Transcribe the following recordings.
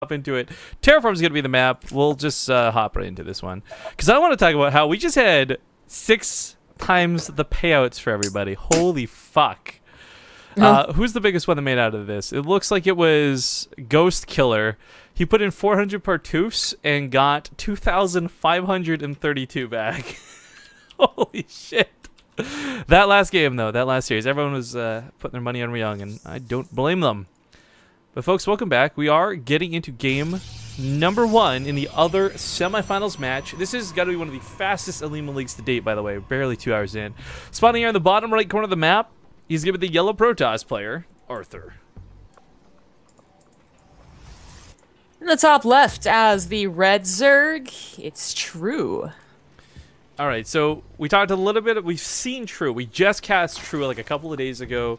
hop into it. Terraform's gonna be the map. We'll just hop right into this one because I want to talk about how we just had 6 times the payouts for everybody. Holy fuck! Who's the biggest one that made out of this? It looks like it was Ghost Killer. He put in 400 partoofs and got 2,532 back. Holy shit! That last game though, that last series, everyone was putting their money on Ryung, and I don't blame them. But folks, welcome back. We are getting into game number 1 in the other semifinals match. This has got to be one of the fastest Olimoleagues to date, by the way. Barely 2 hours in. Spawning here in the bottom right corner of the map, he's given the yellow Protoss player, Arthur. In the top left as the red Zerg, it's True. All right, so we talked a little bit. We've seen True. We just cast True like a couple of days ago.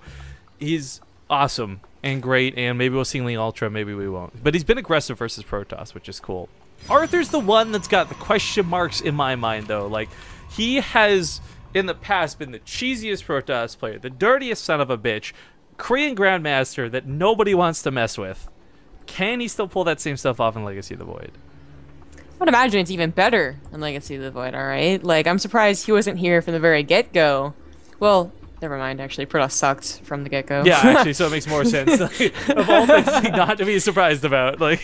He's awesome and great, and maybe we'll see Ling Ultra, maybe we won't. But he's been aggressive versus Protoss, which is cool. Arthur's the one that's got the question marks in my mind, though. Like, he has, in the past, been the cheesiest Protoss player, the dirtiest son of a bitch, Korean Grandmaster that nobody wants to mess with. Can he still pull that same stuff off in Legacy of the Void? I would imagine it's even better in Legacy of the Void, alright? Like, I'm surprised he wasn't here from the very get-go. Well, never mind, actually. Protoss sucked from the get-go. Yeah, actually, so it makes more sense. Like, of all things not to be surprised about. Like,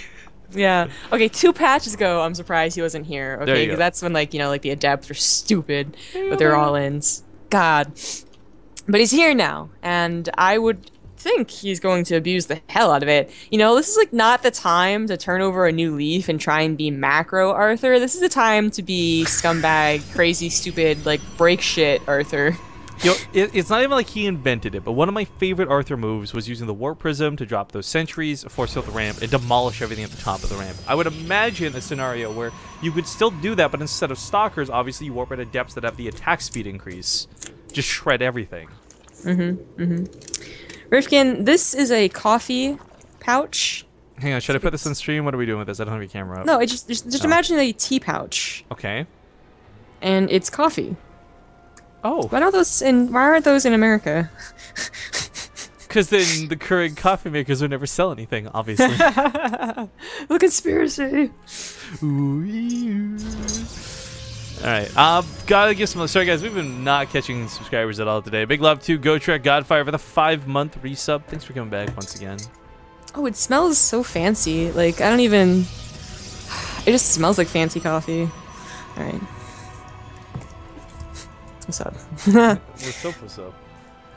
yeah. Okay, 2 patches ago, I'm surprised he wasn't here. Okay, because that's when, like, you know, like, the Adepts were stupid with their all-ins. God. But he's here now, and I would think he's going to abuse the hell out of it. You know, this is like not the time to turn over a new leaf and try and be macro Arthur. This is the time to be scumbag, crazy, stupid, like break shit Arthur. You know, it's not even like he invented it, but one of my favorite Arthur moves was using the Warp Prism to drop those sentries, force field the ramp, and demolish everything at the top of the ramp. I would imagine a scenario where you could still do that, but instead of Stalkers, obviously you warp at adepts that have the attack speed increase. Just shred everything. Rifkin, this is a coffee pouch. Hang on, should I put this on stream? What are we doing with this? I don't have your camera up. No, just imagine a tea pouch. Okay. And it's coffee. Oh. Why aren't those in America? Because then the current coffee makers would never sell anything, obviously. The conspiracy. Alright, gotta give some. Sorry guys, we've been not catching subscribers at all today. Big love to GoTrek Godfire for the 5-month resub. Thanks for coming back once again. Oh, it smells so fancy. Like, I don't even... It just smells like fancy coffee. Alright. What's up? What's up?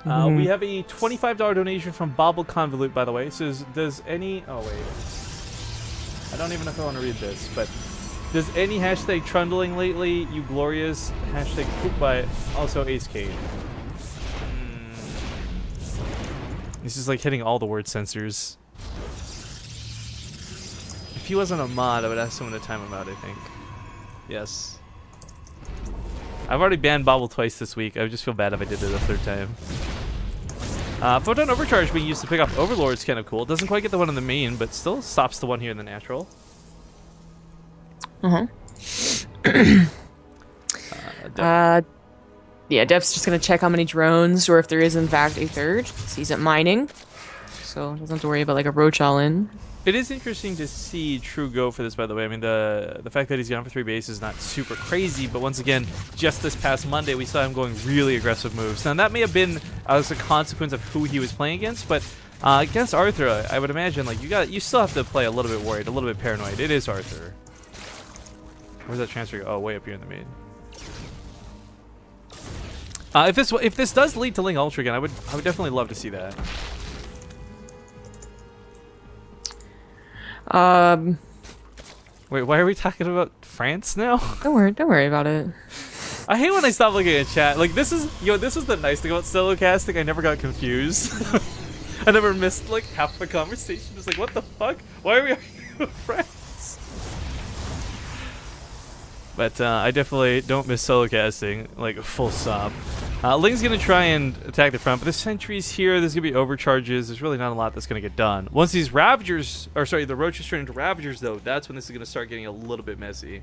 We have a $25 donation from Bobble Convolute, by the way. It says, does any... Oh, wait. I don't even know if I want to read this, but... Does any hashtag trundling lately, you glorious? Hashtag poop by also Ace Kane. This is like hitting all the word censors. If he wasn't a mod, I would ask someone to time him out, I think. Yes. I've already banned Bobble twice this week. I would just feel bad if I did it a 3rd time. Photon Overcharge being used to pick off Overlord's kind of cool. It doesn't quite get the one in the main, but still stops the one here in the natural. Yeah, Dev's just gonna check how many drones, or if there is in fact a 3rd. He's at mining, so doesn't have to worry about like a roach all in. It is interesting to see True go for this, by the way. I mean, the fact that he's gone for 3 bases is not super crazy, but once again, just this past Monday, we saw him going really aggressive moves. Now, that may have been as a consequence of who he was playing against, but against Arthur, I would imagine like you still have to play a little bit worried, a little bit paranoid. It is Arthur. Where's that transfer go? Oh, way up here in the main. If this does lead to Ling Ultra again, I would definitely love to see that. Wait, why are we talking about France now? Don't worry about it. I hate when I stop looking at chat. Like this is the nice thing about solo casting. I never got confused. I never missed like half the conversation. Just like, what the fuck? Why are we arguing about France? But I definitely don't miss solo casting, like full stop. Ling's going to try and attack the front, but the sentries here, there's going to be overcharges. There's really not a lot that's going to get done. Once these Ravagers, or sorry, the Roaches turn into Ravagers, though, that's when this is going to start getting a little bit messy.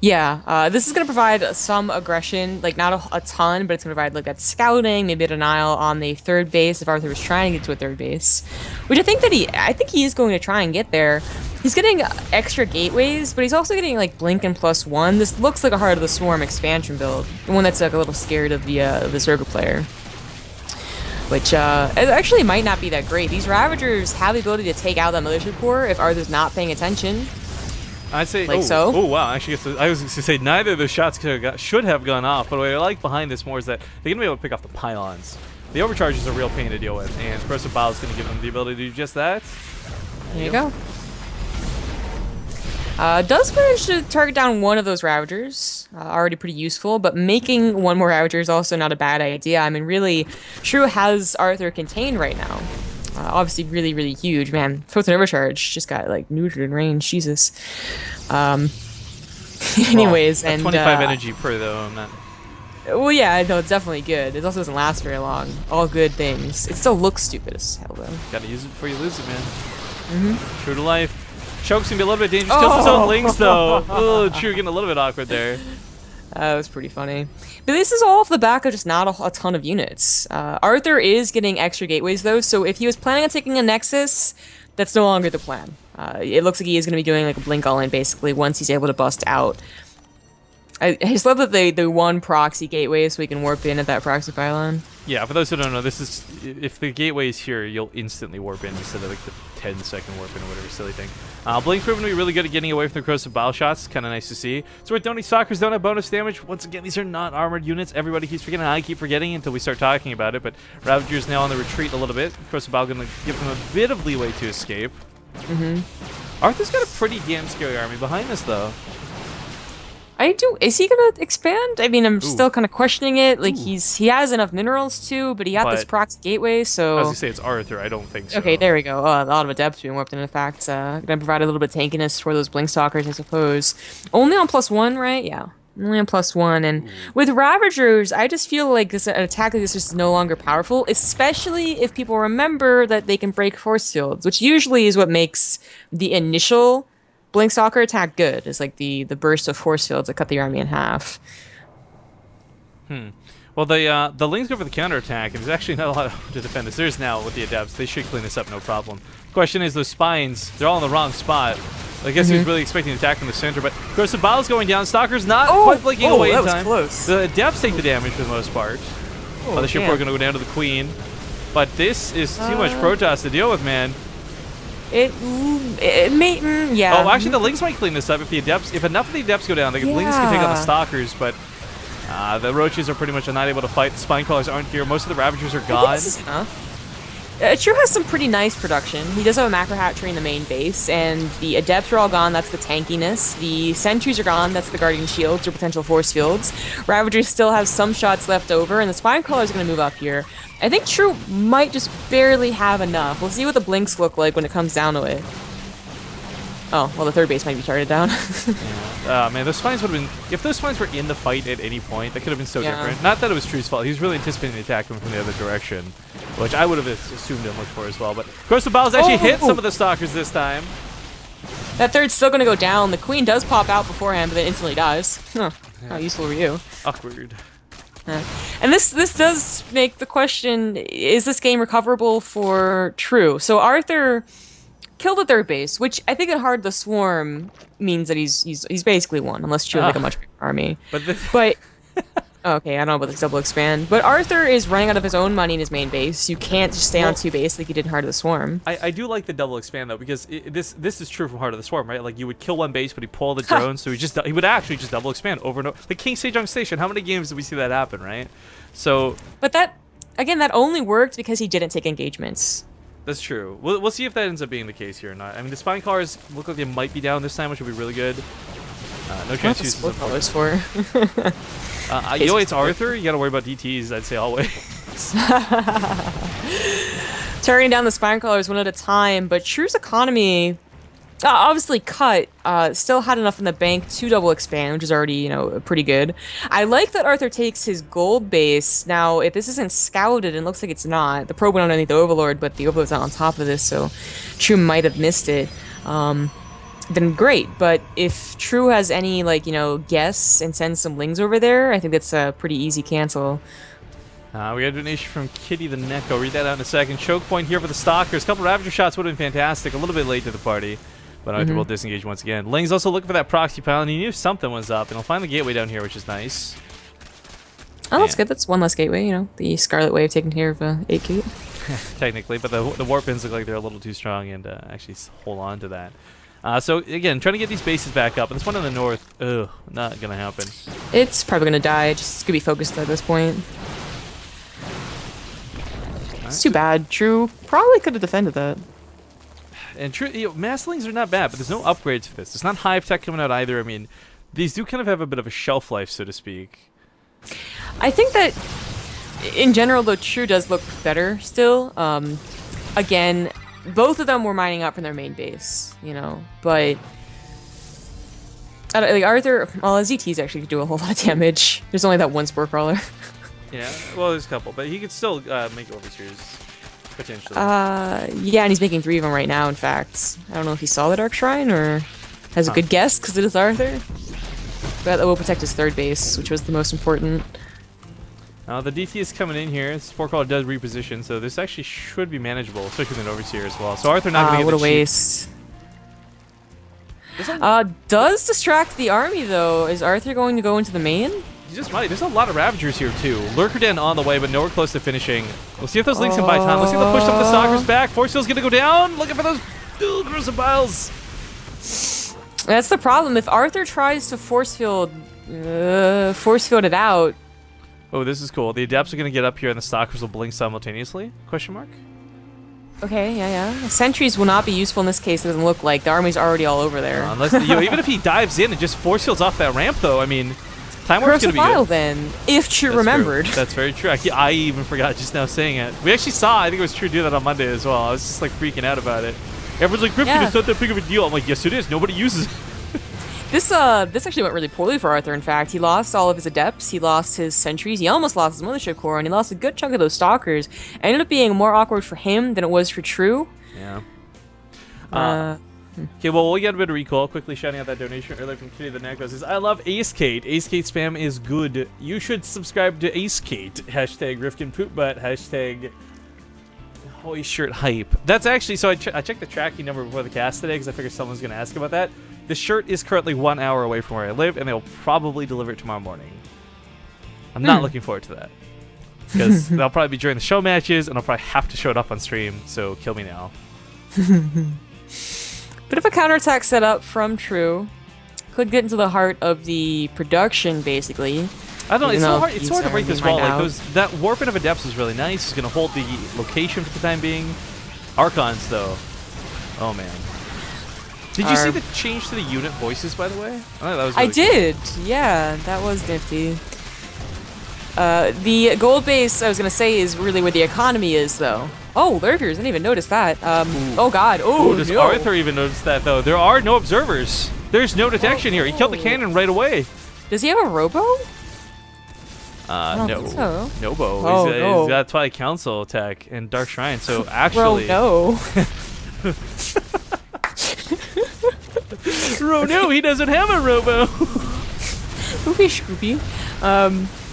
Yeah, this is going to provide some aggression, like not a ton, but it's going to provide like that scouting, maybe a denial on the third base if Arthur was trying to get to a third base, which I think he is going to try and get there. He's getting extra gateways, but he's also getting like blink and +1. This looks like a Heart of the Swarm expansion build, the one that's like a little scared of the Zerga player. Which it actually might not be that great. These Ravagers have the ability to take out that Mothership Core if Arthur's not paying attention. I'd say, like so. Oh wow! Actually, I was going to say neither of the shots should have gone off. But what I like behind this more is that they're going to be able to pick off the pylons. The overcharge is a real pain to deal with, and Explosive Bile is going to give them the ability to do just that. There you go. Does manage to target down one of those Ravagers. Already pretty useful, but making one more Ravager is also not a bad idea. I mean, really, Shrew has Arthur contained right now. Obviously really, really huge. Man, Photon Overcharge just got, like, neutered in range. Jesus. Anyways, well, and... 25 energy per, though. I'm not... Well, yeah, no, it's definitely good. It also doesn't last very long. All good things. It still looks stupid as hell, though. Gotta use it before you lose it, man. Mm-hmm. True to life. Choke's gonna be a little bit dangerous. Kills his own links, though. Oh, True getting a little bit awkward there. That was pretty funny. But this is all off the back of just not a ton of units. Arthur is getting extra gateways, though, so if he was planning on taking a Nexus, that's no longer the plan. It looks like he is going to be doing like a blink all-in, basically, once he's able to bust out. I just love that the one proxy gateway so we can warp in at that proxy pylon. Yeah, for those who don't know, this is if the gateway is here, you'll instantly warp in instead of like the 10-second warp in or whatever silly thing. Blink's proven to be really good at getting away from the Corrosive Bile shots. Kind of nice to see. So with Donny Stalkers don't have bonus damage. Once again, these are not armored units. Everybody keeps forgetting. I keep forgetting until we start talking about it. But Ravager's now on the retreat a little bit. Corrosive Bile going to give them a bit of leeway to escape. Arthur's got a pretty damn scary army behind us, though. Is he gonna expand? I mean, I'm still kind of questioning it. Like, he has enough minerals too, but he got this proxy gateway, so... I was gonna say it's Arthur, I don't think so. Okay, there we go. A lot of Adepts being warped in fact. Gonna provide a little bit of tankiness for those Blink Stalkers, I suppose. Only on +1, right? Yeah. Only on +1, and with Ravagers, I just feel like an attack like this is no longer powerful, especially if people remember that they can break force fields, which usually is what makes the initial Blink Stalker attack good. Is like the burst of force fields that cut the army in half. Well, the Lings go for the counterattack, and there's actually not a lot to defend this. There's now with the Adepts. They should clean this up, no problem. Question is, those spines, they're all in the wrong spot. I guess he was really expecting an attack from the center, but Corrosive Bile's going down. Stalker's not quite blinking away in time. Close. The Adepts take the damage for the most part. The ship are going to go down to the Queen. But this is too much Protoss to deal with, man. It may, yeah. Oh, actually, the Lings might clean this up if enough of the Adepts go down. The Lings can take on the Stalkers, but the Roaches are pretty much not able to fight. The Spinecrawlers aren't here. Most of the Ravagers are gone. This is enough. True has some pretty nice production. He does have a macro hatchery in the main base, and the Adepts are all gone. That's the tankiness. The Sentries are gone. That's the Guardian Shields or potential force fields. Ravagers still have some shots left over, and the Spinecrawlers are going to move up here. I think True might just barely have enough. We'll see what the Blinks look like when it comes down to it. Oh, well, the third base might be charted down. Man, those spines would have been... If those spines were in the fight at any point, that could have been so different. Not that it was True's fault. He was really anticipating the attack coming from the other direction, which I would have assumed and looked for as well. But Corrosive Bile's actually hit some of the Stalkers this time. That third's still going to go down. The Queen does pop out beforehand, but then instantly dies. Huh. How useful were you? Awkward. And this does make the question, is this game recoverable for True? So Arthur killed the third base, which I think at Heart of the Swarm means that he's basically won, unless True has like a much bigger army. But okay, I don't know about this double expand. But Arthur is running out of his own money in his main base. You can't just stay on two base like you did in Heart of the Swarm. I do like the double expand though, because this is true from Heart of the Swarm, right? Like you would kill one base, but he'd pull the drones, so he would actually just double expand over and over. Like King Sejong Station, how many games did we see that happen, right? So. But that only worked because he didn't take engagements. That's true. We'll see if that ends up being the case here or not. I mean, the Spinecrawlers look like they might be down this time, which would be really good. No chance to use the colors for. It's Arthur. You gotta worry about DTs, I'd say always. Tearing down the Spinecrawlers one at a time, but True's economy obviously cut. Still had enough in the bank to double expand, which is already, pretty good. I like that Arthur takes his gold base. Now, if this isn't scouted, and it looks like it's not, the probe went underneath the Overlord, but the Overlord's not on top of this, so True might have missed it. then great. But if True has any, like, guess and sends some lings over there, I think that's a pretty easy cancel. We got a donation from Kitty the Neck. I'll read that out in a second. Choke point here for the Stalkers. A couple Ravager shots would have been fantastic. A little bit late to the party, but Arthur will disengage once again. Ling's also looking for that proxy pile, and he knew something was up, and he'll find the gateway down here, which is nice. Oh, that's good. That's one less gateway, the Scarlet Wave taking care of 8 gate. Technically, but the warp pins look like they're a little too strong, and actually hold on to that. So, again, trying to get these bases back up. And this one in the north, ugh, not going to happen. It's probably going to die. It's going to be focused at this point. It's too bad. True probably could have defended that. And True, Masslings are not bad, but there's no upgrades for this. There's not Hive Tech coming out either. I mean, these do kind of have a bit of a shelf life, so to speak. I think that, in general, though, True does look better still. Again, both of them were mining up from their main base, but like Arthur, well, ZT's actually could do a whole lot of damage. There's only that one Spore Crawler. Yeah, well, there's a couple, but he could still make overseers, potentially. Yeah, and he's making 3 of them right now, in fact. I don't know if he saw the Dark Shrine or has a good guess, because it is Arthur. But that will protect his 3rd base, which was the most important. The DT is coming in here. Spore Crawler does reposition, so this actually should be manageable, especially with an overseer as well. So Arthur not going to get what a waste. Does distract the army, though. Is Arthur going to go into the main? He just might. There's a lot of Ravagers here, too. Lurker Den on the way, but nowhere close to finishing. We'll see if those links can buy time. Let's see if they'll push some of the Stalkers back. Force Field's going to go down. Looking for those gruesome piles. That's the problem. If Arthur tries to force field it out. Oh, this is cool. The Adepts are going to get up here, and the Stalkers will blink simultaneously? Question mark? Okay, yeah. Sentries will not be useful in this case. It doesn't look like. The army's already all over there. Unless even if he dives in and just force fields off that ramp, though, I mean, Time Warp's going to be good. Then, if True remembered. True. That's very true. I even forgot just now saying it. We actually saw, I think it was True do that on Monday as well. I was just like freaking out about it. Everyone's like, Griffin, it's not that big of a deal. I'm like, yes, it is. Nobody uses it. This actually went really poorly for Arthur, in fact. He lost all of his Adepts, he lost his Sentries, he almost lost his Mothership Core, and he lost a good chunk of those Stalkers. It ended up being more awkward for him than it was for True. Yeah. Okay, well, we'll get a bit of recall. Quickly shouting out that donation earlier from Kitty the Neck says, I love Ace Kate. Ace Kate spam is good. You should subscribe to Ace Kate. Hashtag Rifkin Poopbutt. Hashtag Holy Shirt Hype. That's actually, so I checked the tracking number before the cast today because I figured someone's going to ask about that. The shirt is currently 1 hour away from where I live, and they'll probably deliver it tomorrow morning. I'm not looking forward to that. Because that'll probably be during the show matches, and I'll probably have to show it up on stream, so kill me now. Bit of a counterattack set up from True. Could get into the heart of the production, basically. I don't know, it's so hard to break this wall. Like that Warping of Adepts is really nice. He's going to hold the location for the time being. Archons, though. Oh, man. Did you see the change to the unit voices, by the way? I thought that was really did. Yeah, that was nifty. The gold base, I was going to say, is really where the economy is, though. Oh, lurkers. I didn't even notice that. Oh, God. Oh, does Arthur even notice that, though? There are no observers. There's no detection here. He killed the cannon right away. Does he have a robo? No. So. Nobo. Oh, he's got Twilight Council tech and Dark Shrine, so actually... no. No, he doesn't have a robo. Oopie Scoopy.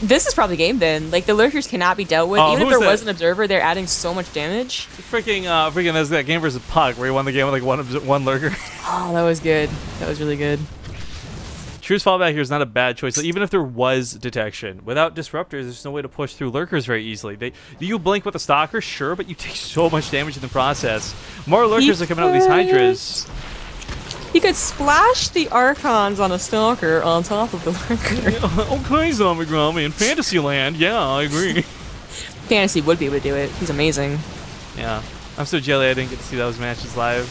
This is probably game then. Like, the lurkers cannot be dealt with. Even if there was an observer, they're adding so much damage. Freaking, there's that game versus Puck where he won the game with like one lurker. Oh, that was good. That was really good. True's fallback here is not a bad choice. So even if there was detection, without disruptors, there's no way to push through lurkers very easily. You blink with a stalker, sure, but you take so much damage in the process. More lurkers are coming out of these hydras. He could splash the Archons on a stalker on top of the lurker. Okay, Zombie Grommy, in Fantasyland, yeah, I agree. Fantasy would be able to do it. He's amazing. Yeah. I'm so jelly I didn't get to see those matches live.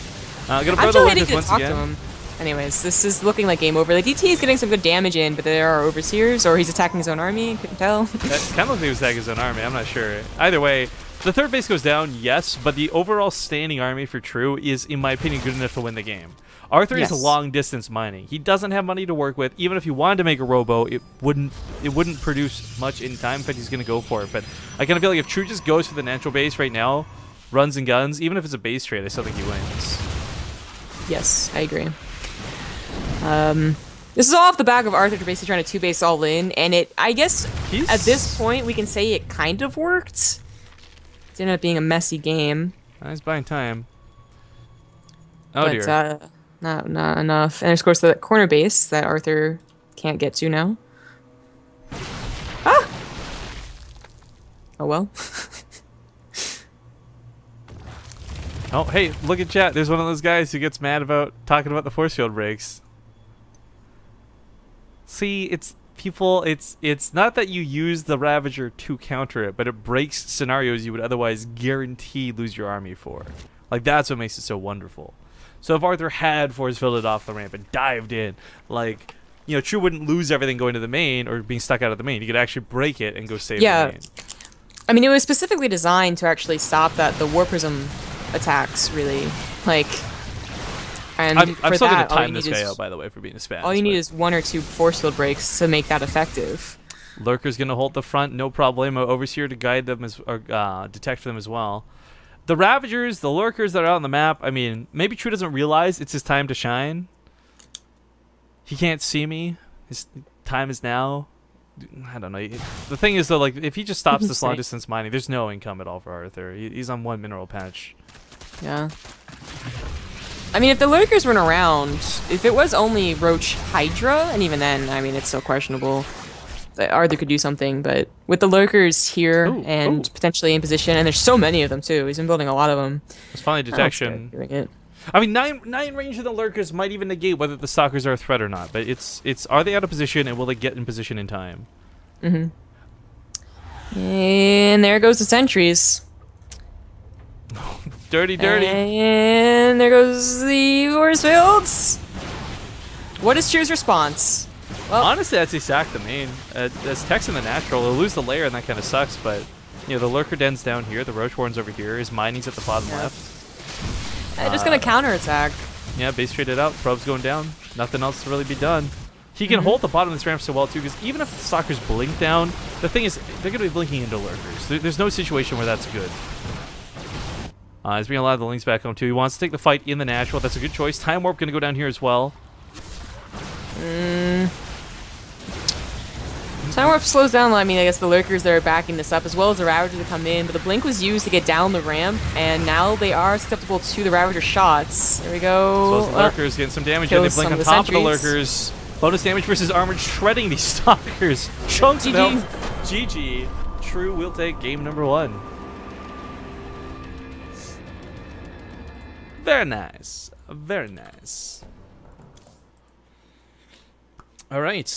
I'm jelly I didn't get to talk to him. Anyways, this is looking like game over. Like, DT is getting some good damage in, but there are overseers, or he's attacking his own army. Couldn't tell. That kind of looks like he was attacking his own army. I'm not sure. Either way, the third base goes down, yes, but the overall standing army for True is, in my opinion, good enough to win the game. Arthur is long-distance mining. He doesn't have money to work with. Even if he wanted to make a robo, it wouldn't produce much in time. In fact, he's going to go for it. But I kind of feel like if True just goes for the natural base right now, runs and guns, even if it's a base trade, I still think he wins. Yes, I agree. This is all off the back of Arthur basically trying to 2-base all in, and I guess at this point we can say it kind of worked. It ended up being a messy game. He's buying time. Oh but, dear. Not enough. And of course the corner base that Arthur can't get to now. Ah! Oh well. Oh, hey, look at chat. There's one of those guys who gets mad about talking about the force field breaks. See, it's not that you use the Ravager to counter it, but it breaks scenarios you would otherwise guarantee lose your army for. Like, that's what makes it so wonderful. So if Arthur had force fielded off the ramp and dived in, like, you know, True wouldn't lose everything going to the main or being stuck out of the main. He could actually break it and go save the main. I mean, it was specifically designed to actually stop the War Prism attacks, really. Like, and I'm for still that, gonna time this guy out, by the way, for being a spaz. All you need is 1 or 2 force field breaks to make that effective. Lurker's gonna hold the front, no problemo. Overseer to guide them or detect them as well. The Ravagers, the Lurkers that are out on the map. I mean, maybe True doesn't realize it's his time to shine. He can't see me. His time is now. I don't know. The thing is, though, like, if he just stops this long distance mining, there's no income at all for Arthur. He's on 1 mineral patch. Yeah. I mean, if the Lurkers weren't around, if it was only Roach Hydra, and even then, I mean, it's still questionable that Arthur could do something, but with the Lurkers here and potentially in position, and there's so many of them, too. He's been building a lot of them. It's finally detection. Doing it. I mean, nine range of the Lurkers might even negate whether the Stalkers are a threat or not, but it's are they out of position, and will they get in position in time? Mm-hmm. And there goes the sentries. Dirty. And there goes the force fields. What is True's response? Well, honestly, I'd say sack the main. As Tech's in the natural, they'll lose the layer, and that kind of sucks, but, you know, the Lurker den's down here, the Roach Warren's over here, his mining's at the bottom left. Just gonna counterattack. Yeah, base traded out, probe's going down. Nothing else to really be done. He can hold the bottom of this ramp so well, too, because even if the Stalkers blink down, the thing is, they're going to be blinking into Lurkers. There's no situation where that's good. He's bringing a lot of the links back home, too. He wants to take the fight in the natural. That's a good choice. Time Warp going to go down here as well. Time Warp slows down, I mean, I guess the Lurkers that are backing this up, as well as the Ravager to come in, but the Blink was used to get down the ramp, and now they are susceptible to the Ravager shots. There we go. So the Lurkers getting some damage, and they blink on top of the Lurkers. Bonus damage versus Armored, shredding these Stalkers. Chunks of health. GG. True will take game number 1. Very nice. Very nice. All right.